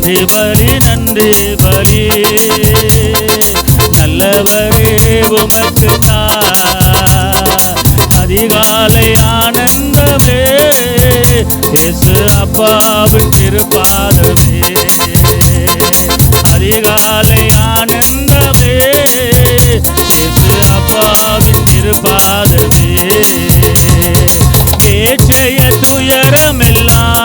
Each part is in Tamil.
நன்றி பலி நன்றி பலி நல்லவரே உமக்கு அதிகாலை ஆனந்தமே இயேசு அப்பாவின் திருப்பாதமே அதிகாலை ஆனந்தமே இயேசு அப்பாவின் திருப்பாதமே ஏற்றைய துயரமெல்லாம்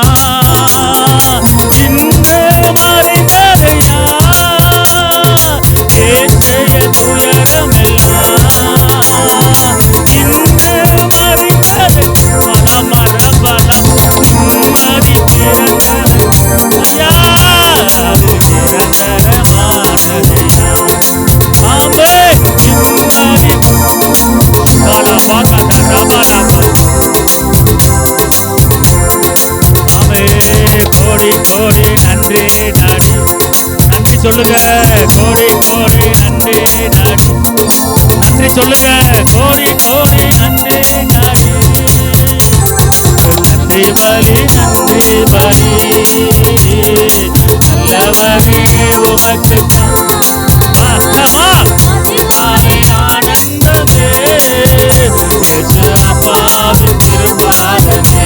இன்று மறைந்ததையா ஏற்றைய துயரமெல்லாம் இன்று மறைந்ததை மரபலம் நிம்மதி ஐயா அது நிரந்தரமானதையா ஆமே நிம்மதி கோடி கோடி நன்றி நாடி நன்றி சொல்லுங்க கோடி கோடி நன்றி நாடி நன்றி சொல்லுங்க கோடி கோடி நன்றி நாடி நன்றி பலி நன்றி பலி நல்லவரே உமக்கு ஆனந்தமே இயேசு அப்பாவின் திருப்பாதமே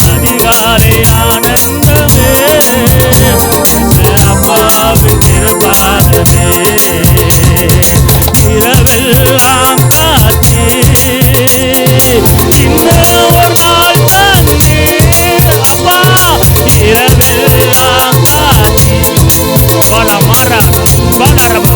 அதிகாலை ஆனந்தமே இயேசு அப்பாவின் திருப்பாதமே இரவெல்லாம் காத்தி இன்னொரு நாள் தந்தே அப்பா இரவெல்லாம் காத்தி பல மாறா பாலரபா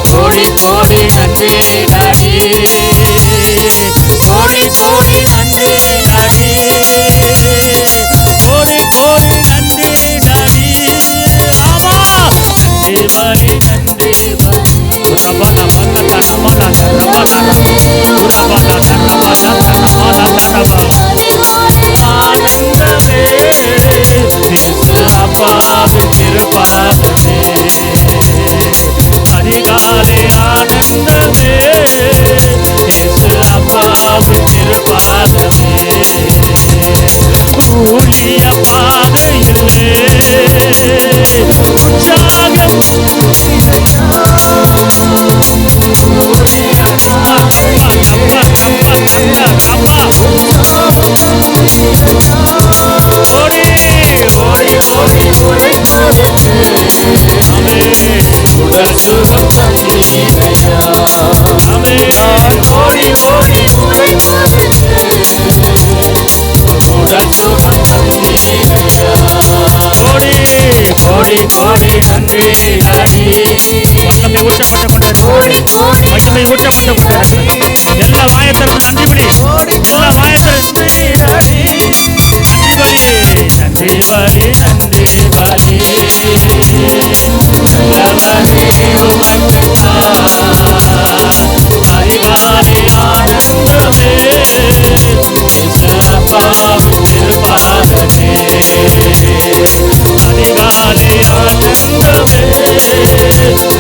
கோடி கோடி நன்றி டாடி கோடி கோடி நன்றி டாடி கோடி கோடி நன்றி டாடி ஆமா நன்றி பலி நன்றி ரபல பல தரமல ரபல ரபல தரமல தரமல தரமல ஆனந்தமே இயேசு அப்பாவின் திருப்பாதமே அதிகாலை ஆனந்தமே இயேசு அப்பாவின் திருப்பாதமே ஊழிய பாதையிலே உற்சாகம் உடல் சுகம் தந்தீரையா கோடி கோடி உடல் சுகம் தந்தீரையா கோடி கோடி கோடி நன்றி டாடி வல்லமை ஊற்றப்பட்டது மகிமை ஊற்றப்பட்டது எல்லா வாயத்தரும் நன்றி பலி எல்லா வாயத்தரும் நன்றி டாடி நன்றி பலி நன்றி பலி நல்லவரே உமக்கு அதிகாலை ஆனந்தமே இயேசு அப்பாவின் திருப்பாதமே அதிகாலை ஆனந்தமே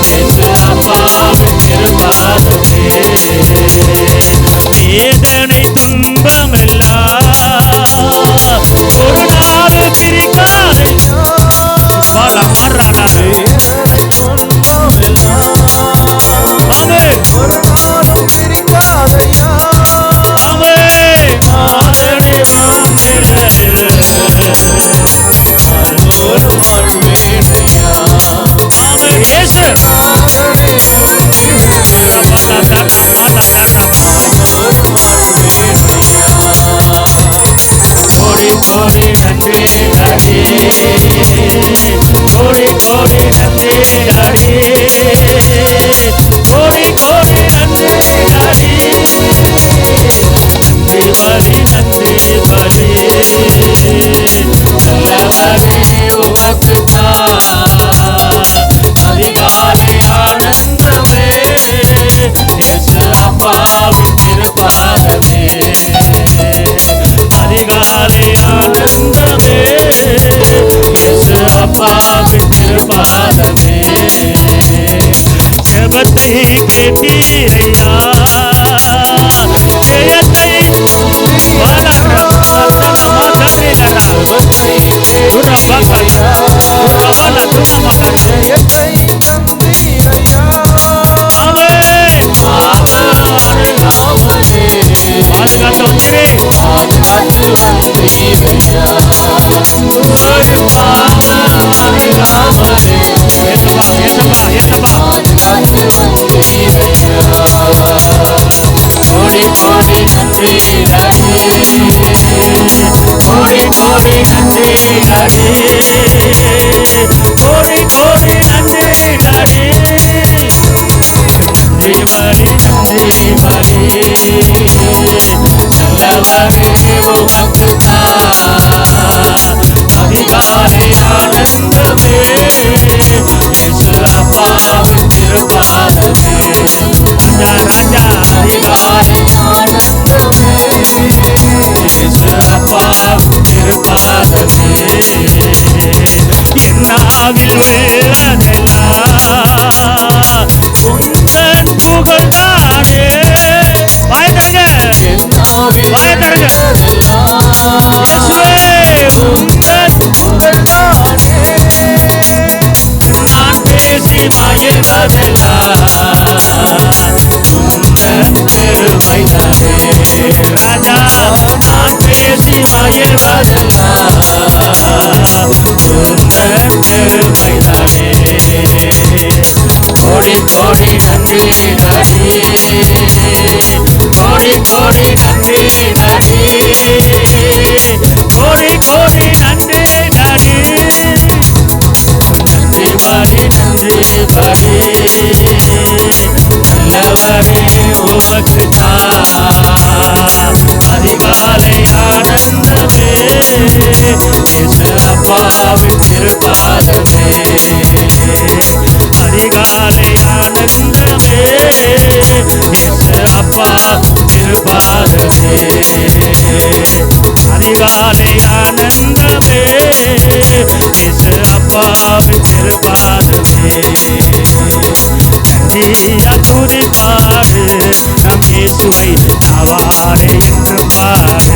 இயேசு அப்பாவின் திருப்பாதமே தந்தீரையா ஜெயத்தை கோடி கோடி நன்றி கோடி கோடி நன்றி கோடி கோடி நன்றி நன்றி பலி நன்றி பலி நல்லவரே உமக்கு அதிகாலை ஆனந்தமே இயேசு அப்பாவின் திருப்பாதமே ராஜா அதிகாலை இயேசு அப்பாவின் திருப்பாதமே என்னாவில் உள்ளதெல்லாம் உந்தன் புகழ்தானே வாயத்தருங்க வாயத்தருங்க இயேசுவே உந்தன் புகழ்தானே நான் பேசி மகிழ்வதெல்லாம் உந்தன் பெருமைதானே ராஜா நான் பேசி மகிழ்வதெல்லாம் உந்தன் பெருமைதானே கோடி கோடி நன்றி கோடி கோடி நன்றி கோடி கோடி நன்றி நன்றி பலி நன்றி பலி நல்லவரே உமக்கு அதிகாலை ஆனந்தமே இயேசு அப்பாவின் திருப்பாதமே அதிகாலை ஆனந்தமே இயேசு அப்பா திருப்பாதமே அதிகாலை ஆனந்தமே இயேசு அப்பாவின் திருப்பாதமே நன்றியா துதிப்பாடு நம் இயேசுவை நாவாரே என்று பாடு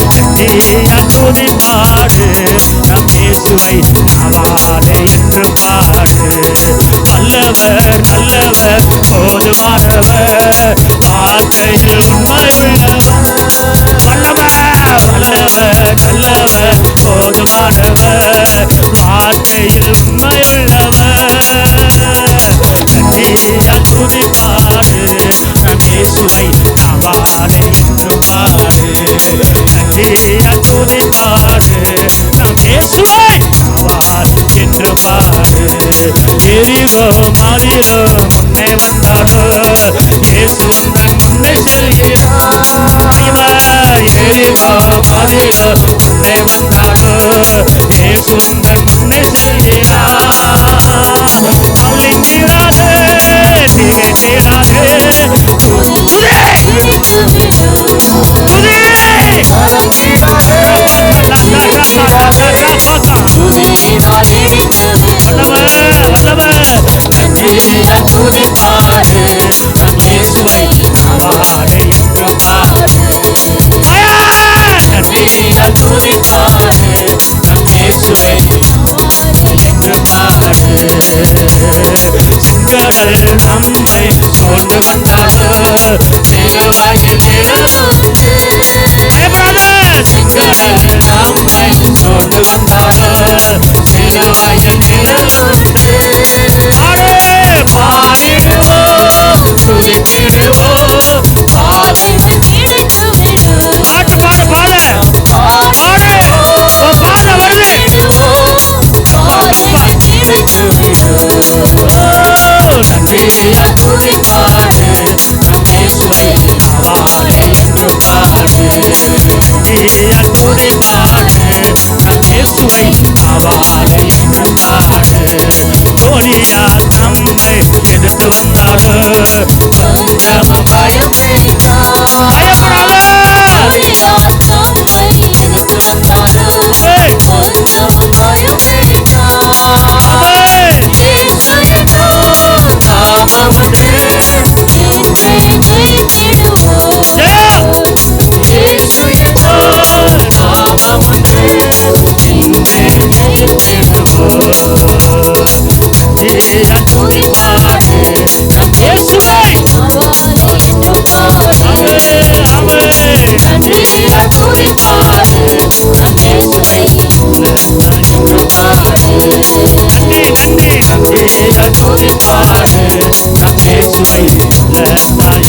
நன்றியா துதிப்பாடு நம் இயேசுவை நாவாரே என்று பாடு வல்லவர் நல்லவர் போதுமானவர் வார்த்தையில் உண்மையுள்ளவர் வல்லவர் வல்லவர் நல்லவர் போதுமானவர் வார்த்தையில் உண்மையுள்ளவர் நன்றியா துதிப்பாடு நம் இயேசுவை நாவாரே என்று பாடு நன்றியா துதிப்பாடு நம் இயேசுவை நாவாரே என்று பாடு எரிகோ மாதிலோ முன்னே வந்தாரோ இயேசு உந்தன் முன்னே செல்கிறார் எரிகோ மாதிலோ முன்னே வந்தாரோ இயேசு உந்தன் முன்னே செல்கிறார் அழிந்திராதே திகைத்திராதே துதிப்பாடு நம் இயேசுவை நாவாரே என்று பாடு நன்றியா துதிப்பாடு நம் இயேசுவை என்று பாடு செங்கடல் நம்மை சூழ்ந்து வந்தாலோ சிலுவையில் நிழலுண்டு செங்கடல் நம்மை சூழ்ந்து வந்தாலோ சிலுவையில் நிழலுண்டு பாடிடுவோம் துதித்திடுவோம் பாடு பாடு பாடு வருது நன்றியா துதிப்பாடு நம் இயேசுவை நாவாரே என்று பாடு நன்றியா துதிப்பாடு நம் இயேசுவை நாவாரே என்று பாடு கோலியா நம்மை எதிர்த்து வந்தாரோ கொஞ்சம் பயப்படாத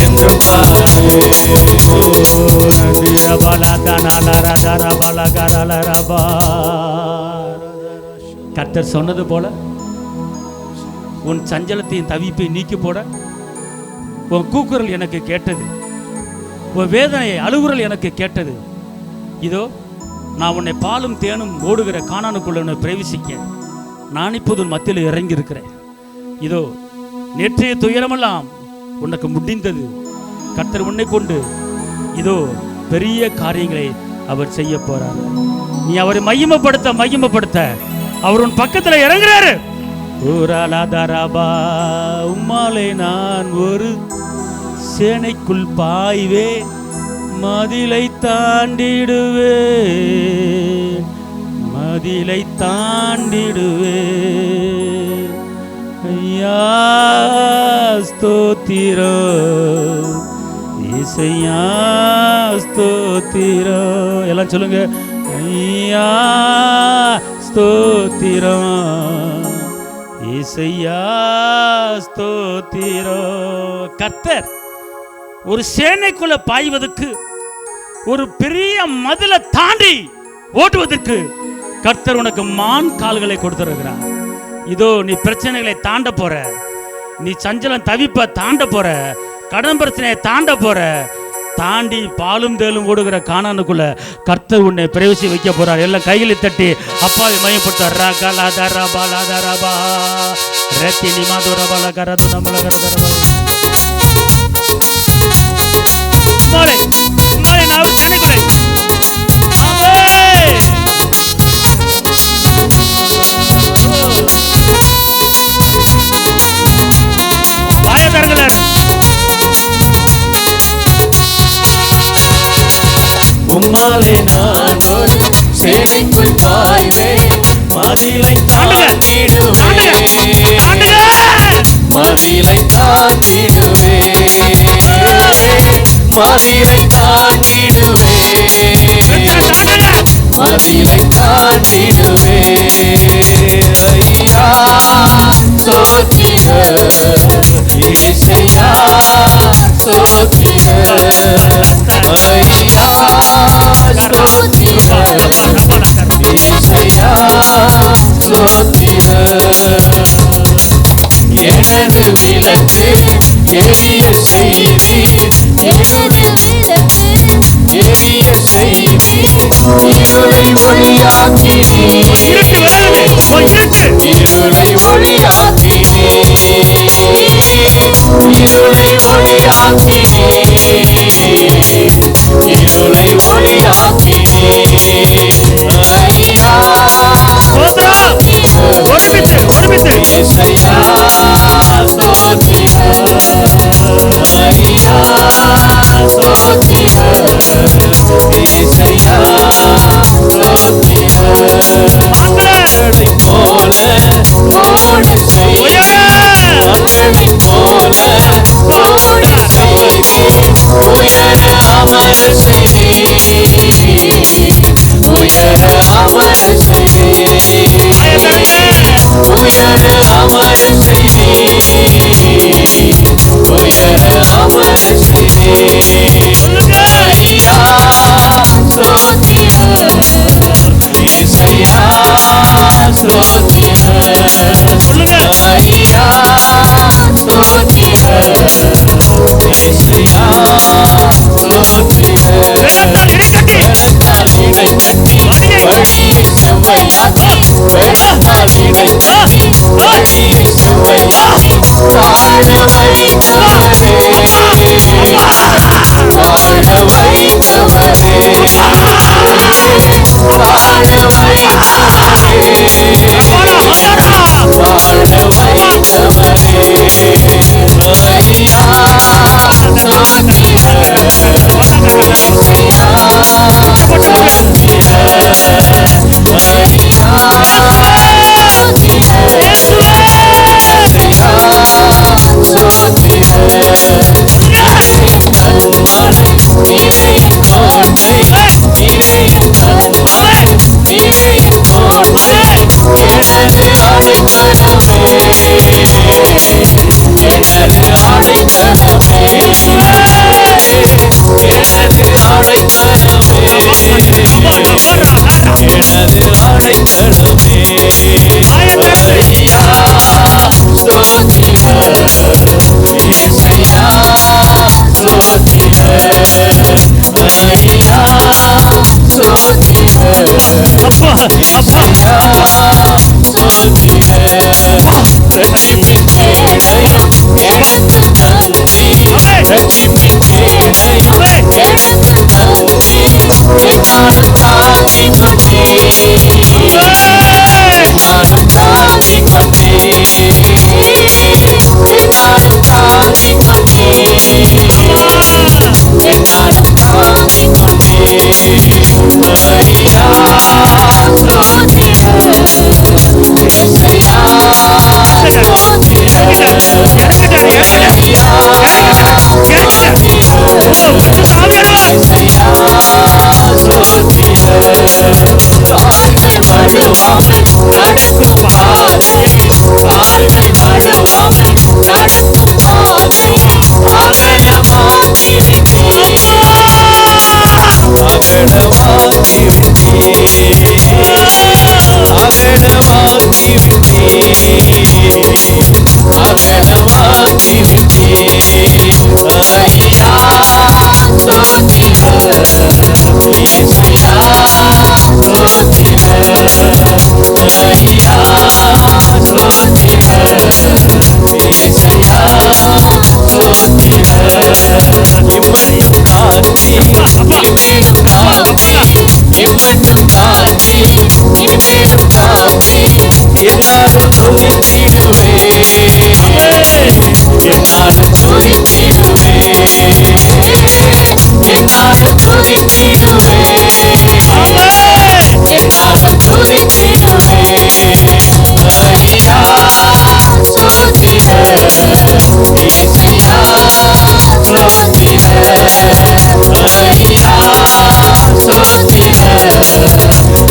என்று பாடு. கர்த்தர் சொன்னது போல உன் சஞ்சலத்தையும் தவிப்பை நீக்கி போட உன் கூக்குரல் எனக்கு கேட்டது, உன் வேதனை அழுகுரல் எனக்கு கேட்டது. இதோ நான் உன்னை பாலும் தேனும் ஓடுகிற கானானுக்குள்ள உன்னை பிரவேசிக்க நான் இப்போது உன் மத்தியில் இறங்கி இருக்கிறேன். இதோ நேற்றைய துயரமெல்லாம் உனக்கு முடிந்தது. கர்த்தர் உன்னை கொண்டு இதோ பெரிய காரியங்களை அவர் செய்ய போறார். நீ அவரை மையமப்படுத்த அவர் உன் பக்கத்தில் இறங்குறாரு. உம்மாலே நான் ஒரு சேனைக்குள் பாய்வே, மதிலை தாண்டிடுவே, மதிலை தாண்டிடுவே. ஐயா ஸ்தோத்திரம், இசையா ஸ்தோத்திரம். எல்லாம் சொல்லுங்க, ஐயா ஸ்தோத்திரம், இசையா ஸ்தோத்திரம். கர்த்தர் ஒரு சேனைக்குள்ள பாய்வதற்கு, ஒரு பெரிய மதிலை தாண்டி ஓட்டுவதற்கு கர்த்தர் உனக்கு மான் கால்களை கொடுத்திருக்கிறார். இதோ நீ பிரச்சனைகளை தாண்ட போற, நீ சஞ்சலம் தவிப்ப தாண்ட போற, கடன் பிரச்சனையை தாண்ட போற. தாண்டி பாலும் தேலும் ஓடுகிற கானானுக்குள்ள கர்த்தர் உன்னை பிரவேசி வைக்க போறார். எல்லாம் கைகளை தட்டி அப்பாவை மையப்படுத்தார். உம்மாலே நான் ஒரு சேனைக்குள் பாய்வேன், மதிலை தாண்டிடுவேன், மதிலை தாண்டிடுவேன், மதிலை தாண்டிடுவேன், மதிலை தாண்டிடுவேன். ஐயா ஸ்தோத்திரம், இயேசையா ஸ்தோத்திரம், ஐயா ஸ்தோத்திரம், இயேசையா ஸ்தோத்திரம். எனது விளக்கு எரிய செய்வீர், எனது விளக்கு எரிய செய்வீர், இருளை ஒளியாக்கினீர், இருளை ஒளியாக்கினீர், இருளை ஒளியாக்கினீர், இருளை ஒளியாக்கினீர். ஐயா ஸ்தோத்திரம், இயேசையா ஸ்தோத்திரம், ஐயா ஸ்தோத்திரம், இயேசையா ஸ்தோத்திரம். மகளை போல ஓடு செய்வீர், மகளை போல ஓடு செய்வீர், உயர அமர செய்வீர், உயர அமர செய்வீர், உயர அமர செய்வீர், உயர அமர செய்வீர். ஐயா ஸ்தோத்திரம், இயேசையா ஸ்தோத்திரம், ஐயா ஸ்தோத்திரம், இயேசையா ஐயா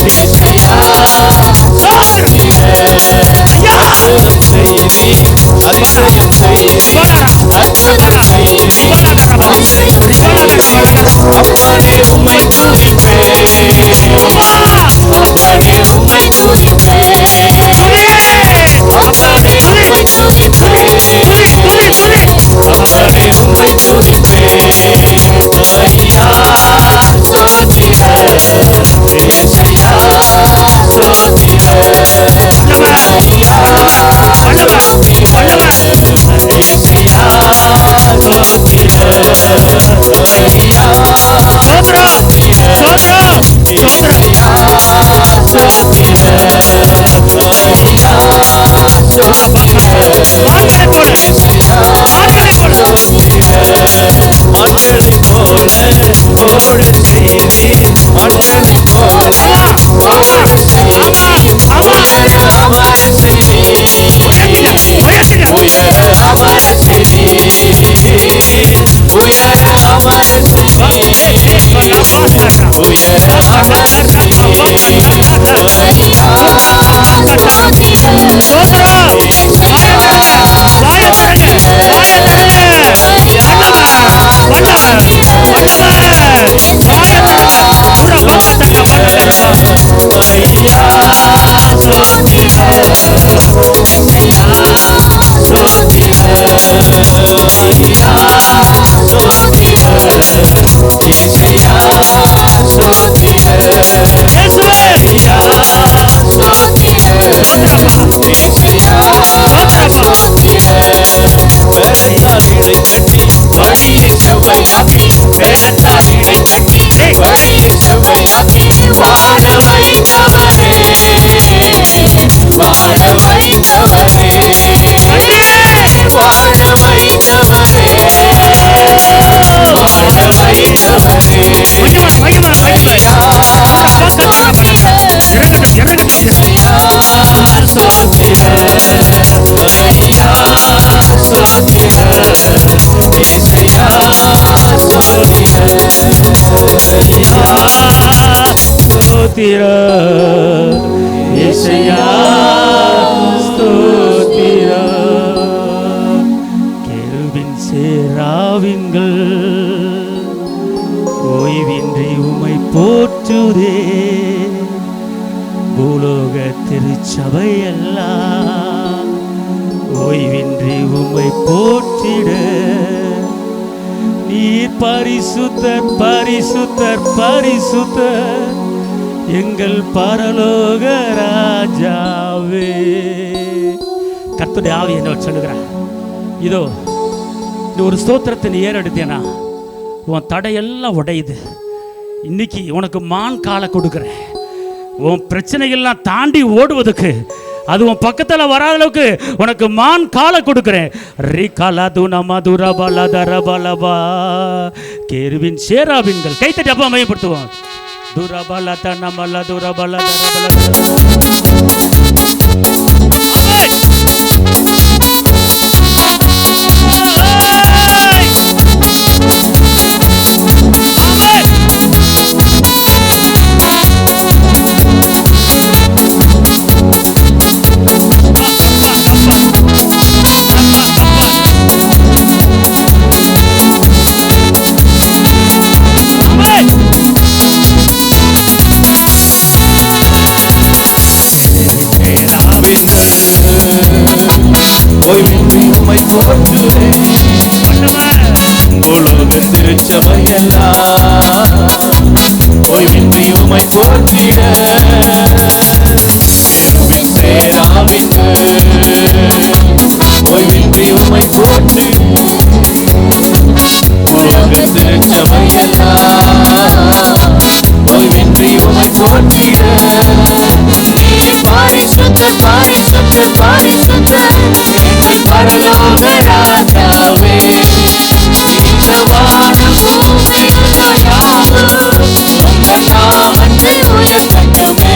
ஏசையா அதிசயம் செய்தீர் அற்புதம் செய்தீர் அதிசயம் செய்தீர் அப்பனே உம்மை துதிப்பேன் அப்பனே உம்மை துதிப்பேன் அப்பனே உம்மை துதிப்பேன் அப்பனே உம்மை துதிப்பேன் ஐயா சோதிர ஏசையா சோதிர ஐயா ஏசையா சோதிர ஐயா மஞ்சளை போல ஓட செய்தி மஞ்சளை போல ஓட செய்தி உயர அமர செய்தி உயர அமர செய்தி உயர அமர செய்தி உயர அமர வழியை செவ்வையாக்கி வேடத்தாரினை கட்டி வழியை செவ்வையாக்கி வாழ வைத்தவரே வாழ வைத்தவரே வாழ வைத்தவரே வாழ வைத்தவரே ஐயா ஸ்தோத்திர இயேசுயா ஸ்தோத்திர கேருபின் சேராவின்கள் ஓய்வின்றி உம்மை போற்றுதே பூலோக திருச்சபையெல்லாம் ஓய்வின்றி உம்மை போற்றிட நீர் பரிசுத்தர் பரிசுத்தர் பரிசுத்தர் எங்கள் பரலோக ராஜாவே. கர்த்தருடைய ஆவி என்ன சொல்லுகிறார், இதோ இந்த ஒரு ஸ்தோத்திரத்தை நீ ஏறெடுத்தேனா உன் தடையெல்லாம் உடையுது. இன்னைக்கு உனக்கு மான் காலை கொடுக்குறேன். உன் பிரச்சனைகள்லாம் தாண்டி ஓடுவதுக்கு அது உன் பக்கத்தில் வராத அளவுக்கு உனக்கு மான் காலை கொடுக்குறேன். கேருவின் சேராவின்கள் கைத்தட்டி அப்பா மையப்படுத்துவோம். துரபல தனமல துரபல ஓய்வின்றி உம்மை போற்றுவேன் உலக திருச்சபையெல்லாம் ஓய்வின்றி உம்மை போற்றிட கேருபின் சேராவின்கு ஓய்வின்றி உம்மை போற்று உலக திருச்சபையெல்லாம் ஓய்வின்றி உம்மை போற்றிட பரிசுத்தர் பரிசுத்தர் பரிசுத்தர் எங்கள் பரலோக ராஜாவே இந்த வானம் பூமியில் யாவும் உங்கள் நாமத்தை உயர்த்தட்டுமே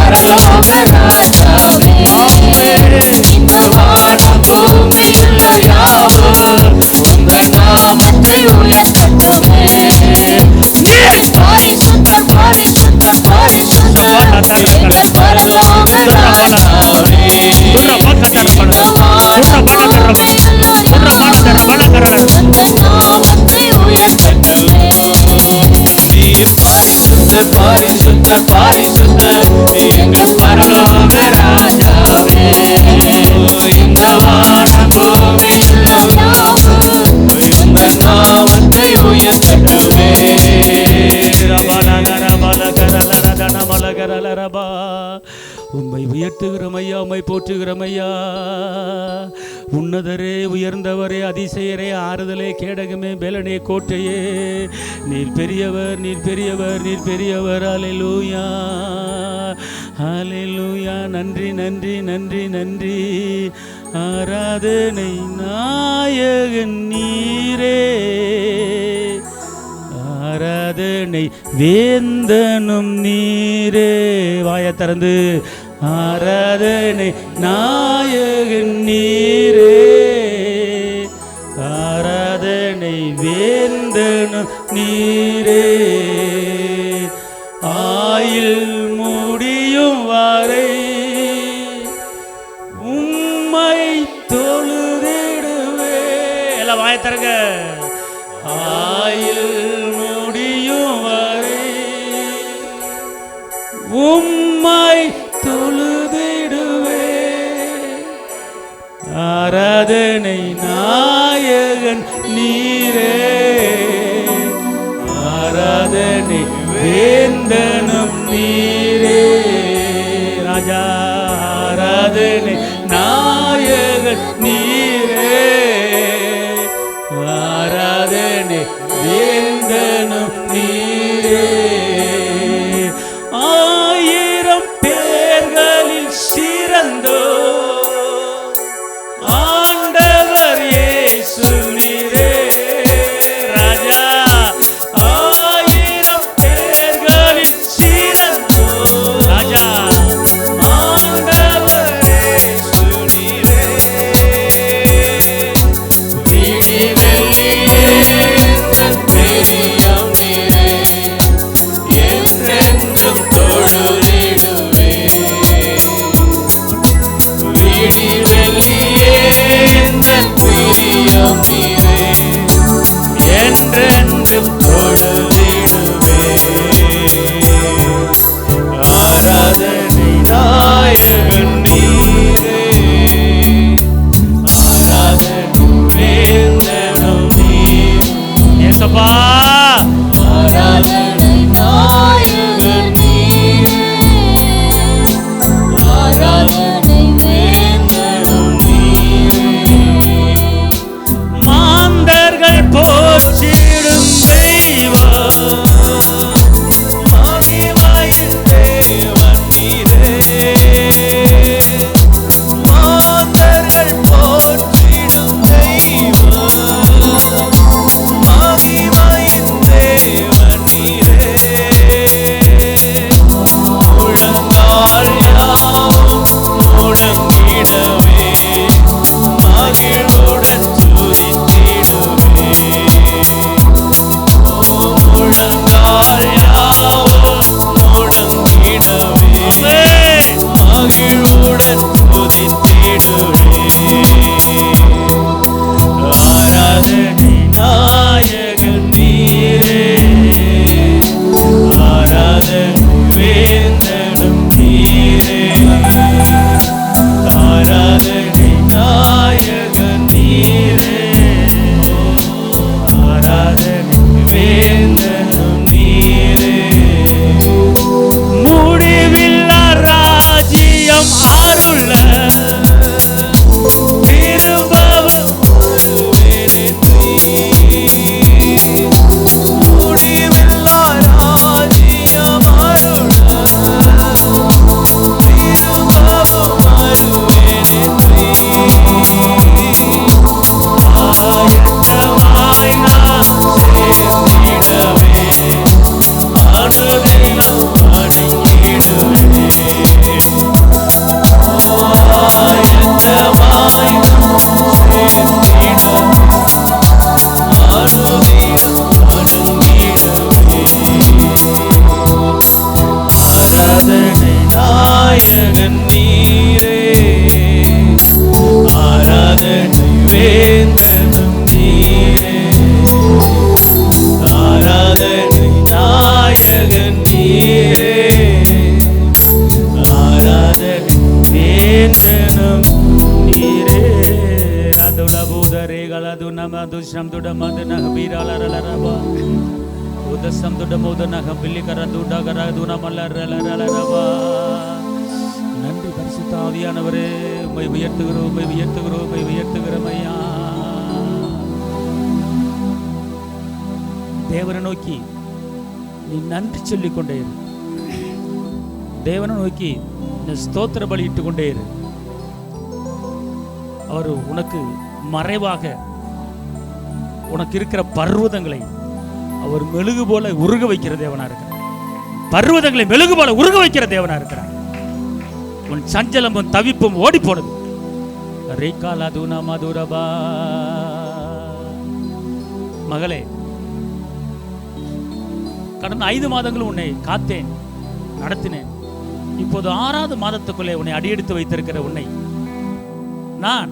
பரலோக ராஜாவே இந்த வானம் பூமியுள்ள யாவும் உங்கள் நாமத்தை உயர்த்தட்டுமே. பரிசுத்தர் பரிசுத்தர் பரிசுத்தர் எங்கள் பரலோக ராஜாவே இந்த வானம் பூமியுள்ள யாவும் உங்கள் நாமத்தை உயர்த்தட்டுமே. பரிசுத்தர் பரிசுத்தர் பரிசுத்தர் எங்கள் பரலோக ராஜாவே இந்த வானம் பூமியுள்ள யாவும் உங்கள் நாமத்தை உயர்த்தட்டுமே. உம்மை உயர்த்துகிறோம் ஐயா, உம்மை போற்றுகிறோம் ஐயா. உன்னதரே, உயர்ந்தவரே, அதிசயரே, ஆறுதலே, கேடகமே, பெலனே, கோட்டையே, நீர் பெரியவர், நீர் பெரியவர், நீர் பெரியவர். ஹல்லேலூயா ஹல்லேலூயா. நன்றி நன்றி நன்றி நன்றி. ஆராதனை நாயகன் நீரே, ஆராதனை வேந்தனும் நீரே. வாய திறந்து ஆராதனை நாயகன் நீரே, ஆராதனை வேந்தனும் நீரே. ஆயில் முடியும் வரை உம்மை தொழுதிடுவே. எல்லாம் வாய திறங்க. ஆயில் முடியும் வரை உம்மை தொழுதிடுவே. ஆராதனை நாயகன் நீரே, ஆராதனை வேந்தனும் நீரே. ராஜா, ஆராதனை நாயகன் நீரே, ஆராதனை வேந்தனும் நீரே. ஆயிரம் பேர்களில் சிறந்தோ ஆண்டவர் இயேசு நீரே. ராஜா, ஆயிரம் பேர்களில் சிறந்தோ ராஜா ஆண்டவர் இயேசு நீரே. விழி வெள்ளியே எங்கள் பிரியம் நீரே, என்றென்றும் தொழுதிடுவே. விழி வெள்ளியே எங்கள் பிரியம் நீரே, என்றென்றும் தொழுதிடுவே. ஆராதனை நாயகன் நீரே, ஆராதனை வேந்தனும் நீரே. ஏசப்பா, ஆராதனை நாயகன் நீரே, ஆராதனை வேந்தனும் நீரே. மாந்தர்கள் போற்றிடும் தெய்வம் நாயகன் நீரே, ஆராதனை வேந்தனும் நீரே, ஆராதனை நாயகன் நீரே, ஆராதனை வேந்தனும் நீரே. ரதுலபூதரேகலது நமது சம்துடமது நகபீரலரலரபா உதசம் துடமோதனக பில்லிகரதுடகரது நமலரலரலரபா. நன்றி பரிசுத்த ஆவியானவரே, உம்மை உயர்த்துகிறோம், உம்மை உயர்த்துகிறோம், உம்மை உயர்த்துகிறோம் ஐயா. தேவனை நோக்கி நீ நன்றி சொல்லிக் கொண்டே இரு. தேவனை நோக்கி நீ ஸ்தோத்திர பலியிட்டு கொண்டே இரு. அவர் உனக்கு மறைவாக உனக்கு இருக்கிற பர்வதங்களை அவர் மெழுகு போல உருக வைக்கிற தேவனா இருக்கிறார். பர்வதங்களை மெழுகு போல உருக வைக்கிற தேவனா இருக்கிறார். உன் சஞ்சலமும் தவிப்பும் ஓடி போனது. மகளே, கடந்த 5 மாதங்கள் உன்னை காத்தேன், நடத்தினேன். இப்போது 6வது மாதத்துக்குள்ளே உன்னை அடியெடுத்து வைத்திருக்கிற உன்னை நான்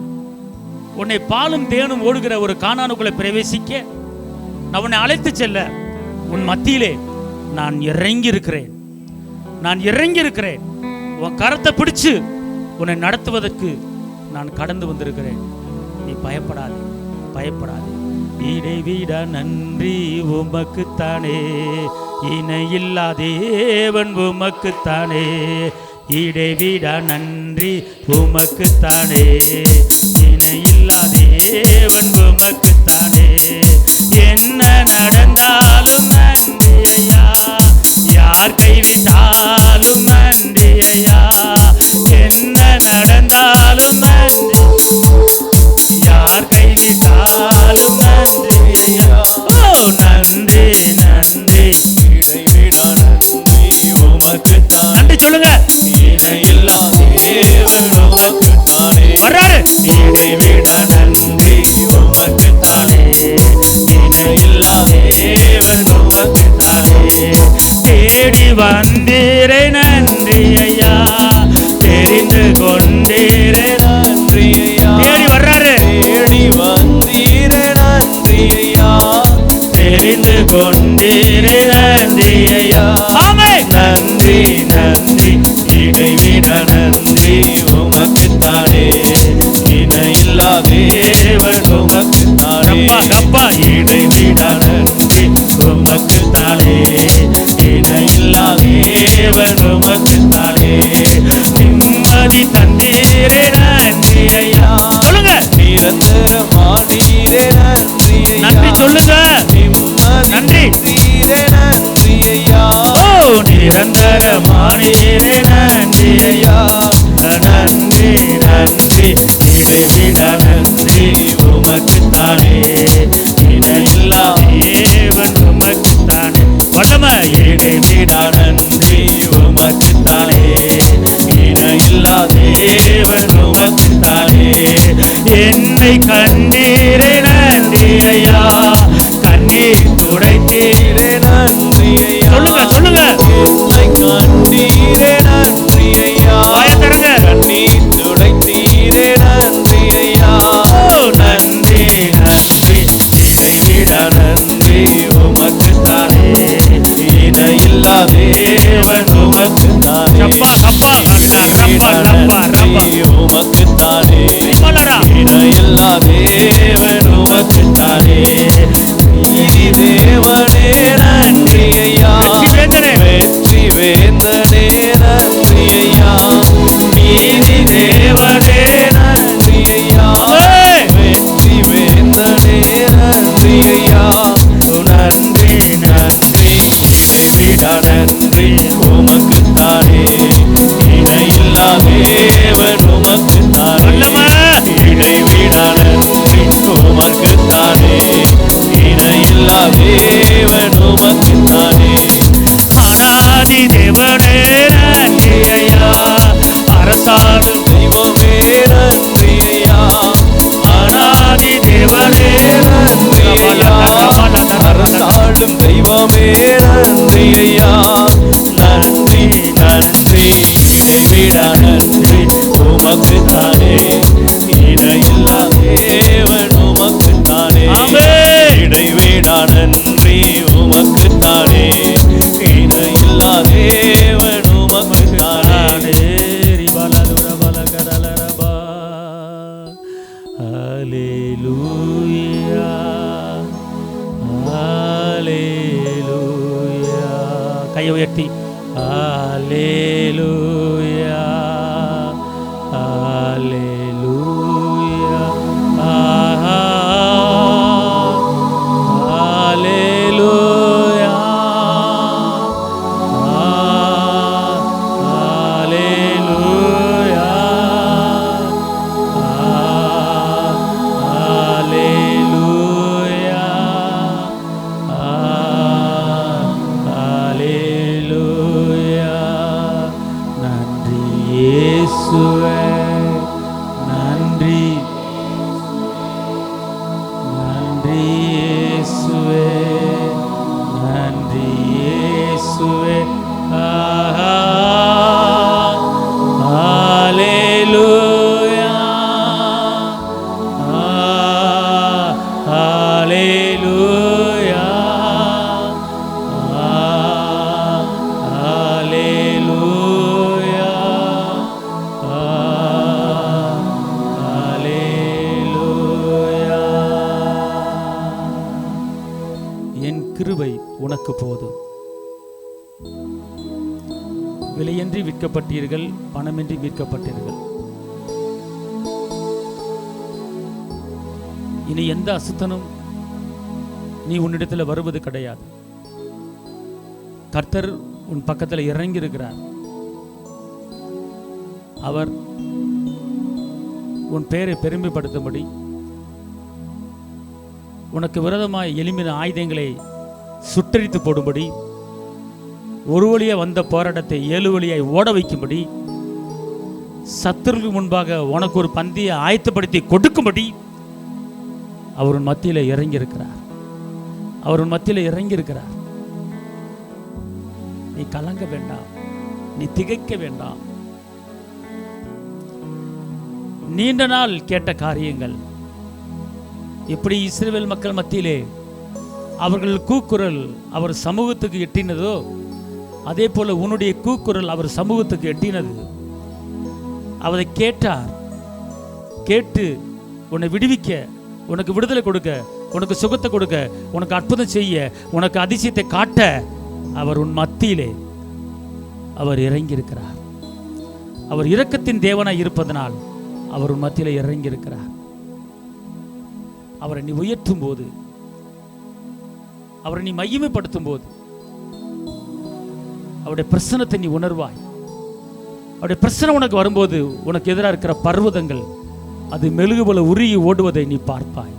உன்னை பாலும் தேனும் ஓடுகிற ஒரு கானானுக்குள்ளே பிரவேசிக்க நான் உன்னை அழைத்து செல்ல உன் மத்தியிலே நான் இறங்கி இருக்கிறேன். நான் இறங்கி இருக்கிறேன். உன் கரத்தை பிடிச்சு உன்னை நடத்துவதற்கு நான் கடந்து வந்திருக்கிறேன். நீ பயப்படாதே, பயப்படாதே. இடைவிட நன்றி உமக்குத்தானே, இணையில்லா தேவன் உமக்குத்தானே. இடைவிட நன்றி உமக்குத்தானே, இணையில்லா தேவன் உமக்குத்தானே. என்ன நடந்தாலும் நன்றி ஐயா, யார் கைவிட்டாலும் நன்றி ஐயா. என்ன நடந்தாலும் நன்றி, யார் கைவிட்டாலும் நன்றி ஐயா. ஓ நன்றி நன்றி, இடைவிடா நன்றி உமக்குத்தான். நன்றி சொல்லுங்க. இணையில்லா தேவன் உமக்குத்தானே, வர்றாரு. இடைவிடா நன்றி உமக்குத்தானே, இணையில்லா தேவன் உமக்குத்தானே. தேடி வந்தீரே நன்றி ஐயா, தெரிந்து கொண்டீரே. நன்றி ஐயா, தேடி வர்றாரு. தேடி வந்தீரே நன்றி ஐயா, தெரிந்து கொண்டீரே நன்றி ஐயா. ஆமே. நன்றி நன்றி, இடைவிட நன்றி உமக்குத்தானே, இணையில்லா தேவன் உமக்குத்தானே. கப்பா இடைவிட நன்றி உமக்குத்தானே, இணையில்லா தேவன் உமக்குத்தானே. நிம்மதி தந்தீரே நன்றி ஐயா. சொல்லுங்க. நிரந்தரமானீரே நன்றி ஐயா, நன்றி சொல்லுங்க. நிம்மதி நன்றி. தந்தீரே நன்றி ஐயா. ஓ நிரந்தரமானீரே நன்றி ஐயா. நன்றி நன்றி, இடைவிட நன்றி உமக்குத்தானே, இணையில்லா தேவன் உமக்குத்தானே. வல்லமை. இடைவிட நன்றி உமக்குத்தானே, இணையில்லா தேவன் உமக்குத்தானே. என்னை கண்டீரே நன்றி ஐயா, கண்ணீர் துடைத்தீரே. நன்றி ஐயா, சொல்லுங்க சொல்லுங்க. என்னை கண்டீரே நன்றி ஐயா, வாயை திறங்க. கண்ணீர் துடைத்தீரே நன்றி ஐயா. நன்றி நன்றி, இடைவிட நன்றி உமக்குத்தானே, இணையில்லா தேவன் உமக்குத்தானே. கப்பா கப்பா ரப்பா ரப்பா ரப்பா. உமக்குத்தானே, விமலரா. இணையில்லா தேவன் உமக்குத்தானே. நீதி தேவனே நன்றி ஐயா, வெற்றி வேந்தனே. வெற்றி வேந்தனே நன்றி ஐயா. நீதி தேவனே நன்றி ஐயா, வெற்றி வேந்தனே நன்றி ஐயா. நன்றி நன்றி, இடைவிட நன்றி உமக்குத்தானே, இணையில்லா தேவன் உமக்குத்தானே. இடைவிட நன்றி உமக்குத்தானே, இணையில்லா தேவன் உமக்குத்தானே. அனாதி தேவனே நன்றி ஐயா, அரசாளும் தெய்வமே நன்றி ஐயா, அனாதி தேவனே நன்றி ஐயா. அரசாளும் தெய்வமே நன்றி ஐயா. நன்றி நன்றி, இடைவிட நன்றி உமக்குத்தானே, இணையில்லா தேவன் உமக்குத்தானே, இடைவேடா நன்றி உமக்குத்தானே, இணையில்லா தேவன் உமக்குத்தானே. ஹல்லேலூயா ஹல்லேலூயா. கையை உயர்த்தி ஹல்லேலூயா ஹல்லேலூயா ஹல்லேலூயா ஹல்லேலூயா ஹல்லேலூயா ஹல்லேலூயா. நன்றி இயேசுவே, நன்றி நன்றி இயேசுவே, நன்றி இயேசுவே. ஹல்லேலூயா ஹல்லேலூயா ஹல்லேலூயா ஹல்லேலூயா. என் கிருபை உனக்கு போதும். விலையின்றி விற்கப்பட்டீர்கள், பணமின்றி மீட்கப்பட்டீர்கள். இனி எந்த அசுத்தனும் நீ உன்னிடத்தில் வருவது கிடையாது. கர்த்தர் உன் பக்கத்தில் இறங்கி இருக்கிறார். அவர் உன் பெயரை பெருமைப்படுத்தும்படி, உனக்கு விரோதமாய் எழும்பின ஆயுதங்களை சுட்டரித்து போடும்படி, ஒரு வழியாக வந்த போராட்டத்தை 7 வழியாய் ஓட வைக்கும்படி, சத்துருக்கு முன்பாக உனக்கு ஒரு பந்தியை ஆயத்தப்படுத்தி கொடுக்கும்படி அவர் உன் மத்தியில் இறங்கியிருக்கிறார். அவர் உன் மத்தியில் இறங்கியிருக்கிறார். நீ கலங்க வேண்டாம், நீ திகைக்க வேண்டாம். நீண்ட நாள் கேட்ட காரியங்கள் எப்படி இஸ்ரவேல் மக்கள் மத்தியிலே அவர்கள் கூக்குரல் அவர் சமூகத்துக்கு எட்டினதோ, அதே போல உன்னுடைய கூக்குரல் அவர் சமூகத்துக்கு எட்டினது. அவரை கேட்டார். கேட்டு உன்னை விடுவிக்க, உனக்கு விடுதலை கொடுக்க, உனக்கு சுகத்தை கொடுக்க, உனக்கு அற்புதம் செய்ய, உனக்கு அதிசயத்தை காட்ட அவர் உன் மத்தியிலே அவர் இறங்கியிருக்கிறார். அவர் இரக்கத்தின் தேவனாய் இருப்பதனால் அவர் உன் மத்தியிலே இறங்கியிருக்கிறார். அவரை நீ உயர்த்தும் போது, அவரை நீ மகிமைப்படுத்தும் போது, அவருடைய பிரசனத்தை நீ உணர்வாய். அவருடைய பிரசனம் உனக்கு வரும்போது உனக்கு எதிராக இருக்கிற பர்வதங்கள் அது மெழுகு போல உருகி ஓடுவதை நீ பார்ப்பாய்.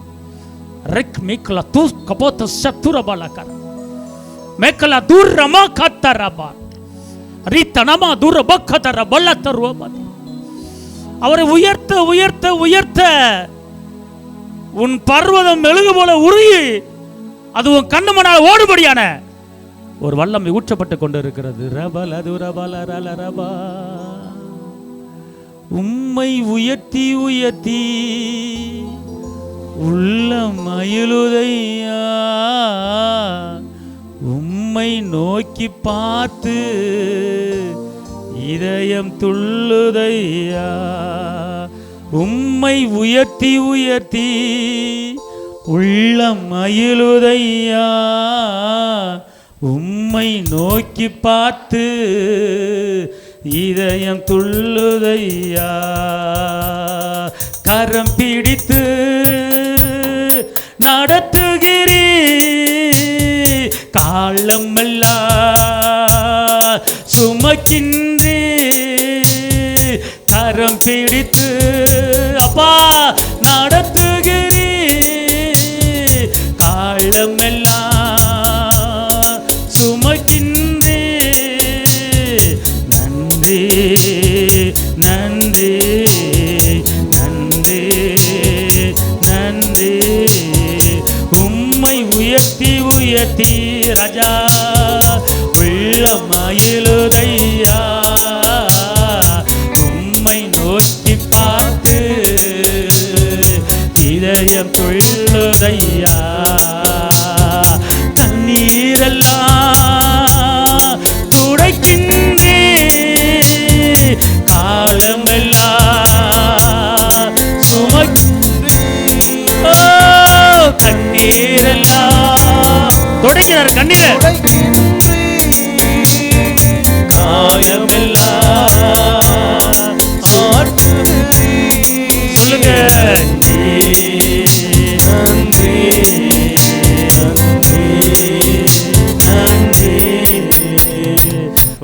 ரெக் மேக்கலா தூ கபோத சத்துரபாலகர மேக்கலா தூரமா கத்தரபா ரிதனமா தூரபக்கதர பல்லதருவமதி. அவரை உயர்த்த உயர்த்த உயர்த்த உன் பர்வதம் மெழுகு போல உருகி அது உன் கண்ணு மணால் ஓடுபடியான ஒரு வல்லமை ஊற்றப்பட்டு கொண்டிருக்கிறது. ரபலதுரபலரலரபா. உம்மை உயர்த்தி உயர்த்தி உள்ளம் மயிலுதையா, உம்மை நோக்கி பார்த்து இதயம் துள்ளுதையா. உம்மை உயர்த்தி உயர்த்தி உள்ளம் மயிலுதையா, உம்மை நோக்கி பார்த்து இதயம் துள்ளுதையா. கரம் பிடித்து நடத்துகிறீ, காலமெல்லாம் சுமக்கின்றே. கரம் பிடித்து அப்பா நடத்துகிறீ, காலமெல்லாம் சுமக்கின்றே. நன்றி நன்றி நன்றி நன்றி. உம்மை உயர்த்தி உயர்த்தி ராஜா உள்ளம் மயிலுதையா, துடைக்கிறார் கண்ணீரை. சொல்லுங்க,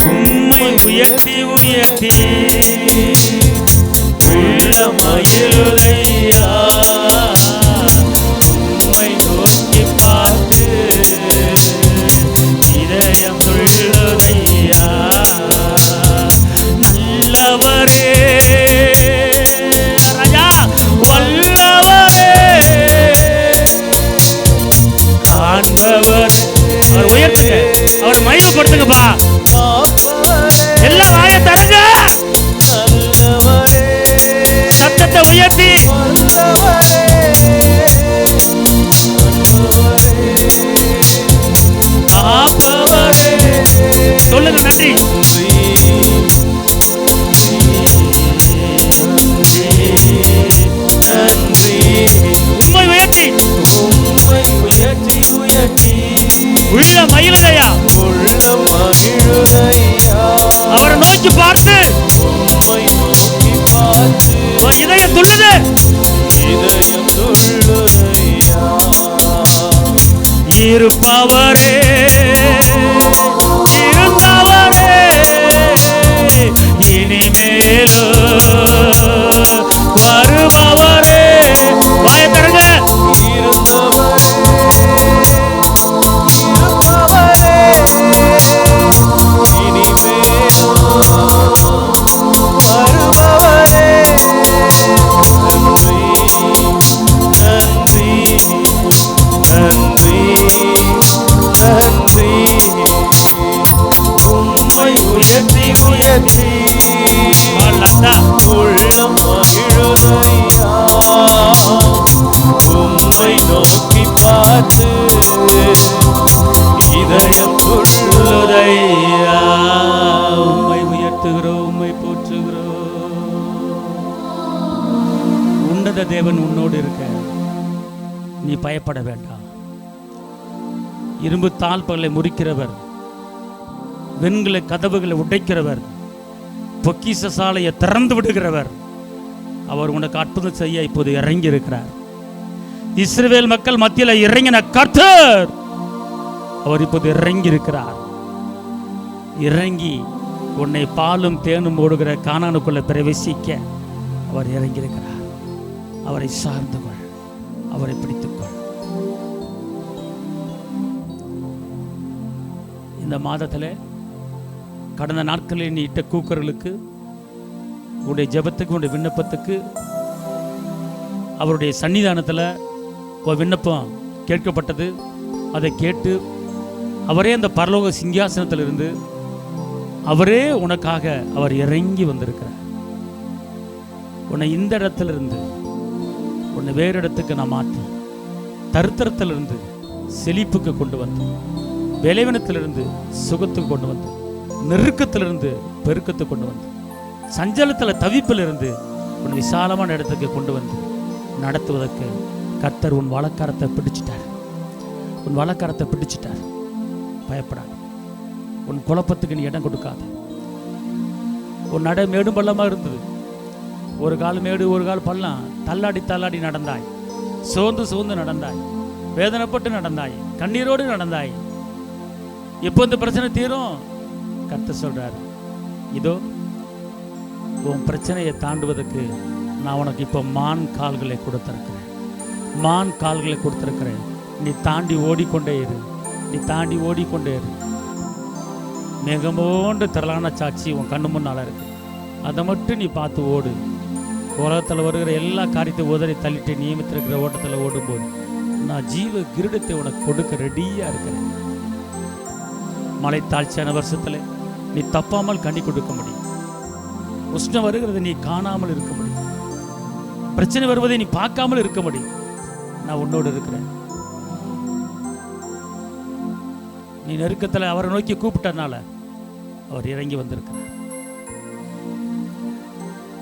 உம்மை உயர்த்தி உயர்த்தி உள்ள மகிழுதையா, உம்மை நோக்கி பார்த்து இதயம் துள்ளுதையா. நல்லவரே ராஜா, வல்லவரே, காண்பவர். அவர் உயர்த்துங்க, அவர் மகிமைப்படுத்துங்கப்பா. எல்லாம் வாயை தரங்க, சத்தத்தை உயர்த்தி. சொல்லுங்க, நன்றி. உம்மை உயர்த்தி உள்ள மகிழுதையா, அவரை நோக்கி பார்த்து இதயம் துள்ளுது. இருப்பவரே, இருந்தவரே, இனிமேலோ வருபவரே. வாயை தரங்க. உம்மை நோக்கி பார்த்து இதயம் துள்ளுதையா. உம்மை உயர்த்துகிறோம், உம்மை போற்றுகிறோம். உன்னத தேவன் உன்னோடு இருக்க நீ பயப்பட வேண்டாம். இரும்பு தாழ்பகளை முறிக்கிறவர், வெண்கல கதவுகளை உடைக்கிறவர், பொக்கிஷ சாலையை திறந்து விடுகிறவர், அவர் உனக்கு அற்புதம் செய்ய இப்போது இறங்கி இருக்கிறார். இஸ்ரவேல் மக்கள் மத்தியில் இறங்கின கர்த்தர் அவர் இப்போது இறங்கி இருக்கிறார். இறங்கி உன்னை பாலும் தேனும் ஓடுகிற கானானுக்குள்ள பிரவேசிக்க அவர் இறங்கி இருக்கிறார். அவரை சார்ந்து கொள், அவரை பிடித்துக்கொள். இந்த மாதத்தில் கடந்த நாட்களில் நீ இட்ட கூக்குரலுக்கு, உன்னுடைய ஜெபத்துக்கு, உன்னுடைய விண்ணப்பத்துக்கு அவருடைய சன்னிதானத்தில் ஒரு விண்ணப்பம் கேட்கப்பட்டது. அதை கேட்டு அவரே அந்த பரலோக சிங்காசனத்தில் இருந்து அவரே உனக்காக அவர் இறங்கி வந்திருக்கிறார். உன்னை இந்த இடத்திலிருந்து உன்னை வேறு இடத்துக்கு நான் மாற்றி, தருத்தரத்திலிருந்து செழிப்புக்கு கொண்டு வந்து, விளைவினத்திலிருந்து சுகத்துக்கு கொண்டு வந்து, நெருக்கத்திலிருந்து பெருக்கத்துக்கு கொண்டு வந்து, சஞ்சலத்தில் தவிப்பிலிருந்து உன் விசாலமான இடத்துக்கு கொண்டு வந்து நடத்துவதற்கு கர்த்தர் உன் வழக்காரத்தை பிடிச்சிட்டார். உன் வழக்காரத்தை பிடிச்சிட்டார். பயப்படாது. உன் குழப்பத்துக்கு நீ இடம் கொடுக்காது. உன் நட மேடும் பள்ளமாக இருந்தது. ஒரு கால் மேடு, ஒரு கால் பள்ளம். தள்ளாடி தள்ளாடி நடந்தாய், சோர்ந்து சோர்ந்து நடந்தாய், வேதனைப்பட்டு நடந்தாய், கண்ணீரோடு நடந்தாய். எப்போ இந்த பிரச்சனை தீரும்? கர்த்தர் சொல்றாரு, இதோ உன் பிரச்சனையை தாண்டுவதற்கு நான் உனக்கு இப்போ மான் கால்களை கொடுத்திருக்கிறேன். மான் கால்களை கொடுத்திருக்கிறேன். நீ தாண்டி ஓடிக்கொண்டே இரு, நீ தாண்டி ஓடிக்கொண்டே இரு. மிகமோண்டு திரளான சாட்சி உன் கண்ணு முன்னால் இருக்கு. அதை மட்டும் நீ பார்த்து ஓடு. உலகத்தில் வருகிற எல்லா காரியத்தையும் உதறி தள்ளிட்டு நியமித்திருக்கிற ஓட்டத்தில் ஓடும்போது நான் ஜீவ கிரீடத்தை உனக்கு கொடுக்க ரெடியாக இருக்கிறேன். மழை தாழ்ச்சியான வருஷத்தில் நீ தப்பாமல் கண்ணி கொடுக்க முடியும். உஷ்ணம் வருகிறத நீ காணாமல் இருக்க முடியும். பிரச்சனை வருவதை நீ பார்க்காமல் இருக்க முடியும். நான் உன்னோடு இருக்கிறேன். நீ நெருக்கத்தில் அவரை நோக்கி கூப்பிட்டனால அவர் இறங்கி வந்திருக்கிறார்.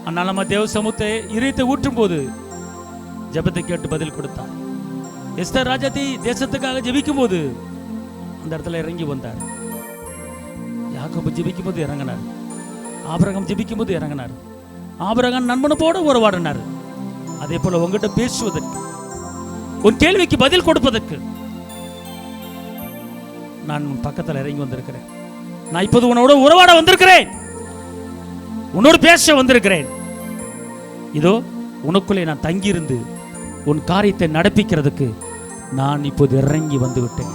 ஆனால் நம்ம தேவ சமூகத்தை இதயத்தை ஊற்றும் போது ஜெபத்தை கேட்டு பதில் கொடுத்தார். எஸ்தர் ராஜாத்தி தேசத்துக்காக ஜெபிக்கும் போது அந்த இடத்துல இறங்கி வந்தார். யாக்கோபு ஜெபிக்கும் போது இறங்கினார். ஆபிரகாம் ஜெபிக்கும் போது இறங்கினார். ஆபிரகாம் நண்பனோட உறவாடினார். அதே போல உங்ககிட்ட பேசுவதற்கு, உன் கேள்விக்கு பதில் கொடுப்பதற்கு நான் உன் பக்கத்தில் இறங்கி வந்திருக்கிறேன். நான் இப்போது உன்னோட உறவாட வந்திருக்கிறேன். உன்னோடு பேச வந்திருக்கிறேன். இதோ உனக்குள்ளே நான் தங்கியிருந்து உன் காரியத்தை நடப்பிக்கிறதுக்கு நான் இப்போது இறங்கி வந்து விட்டேன்.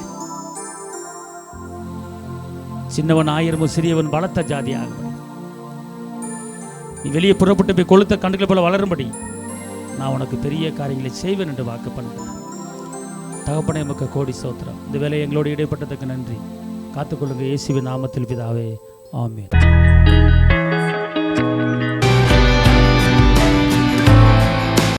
சின்னவன் ஆயிரமும் சிறியவன் பலத்த ஜாதியாகும்படி, நீ வெளியே புறப்பட்டு போய் கொளுத்த கண்டுகளை போல வளரும்படி நான் உனக்கு பெரிய காரியங்களை செய்வேன் என்று வாக்கு பண்ணுறேன். தகப்பனே, உமக்கு கோடி ஸ்தோத்திரம். இந்த வேலை எங்களோடு இடைப்பட்டதுக்கு நன்றி. காத்துக்கொள்ளுங்க இயேசுவின் நாமத்தில் பிதாவே, ஆமென்.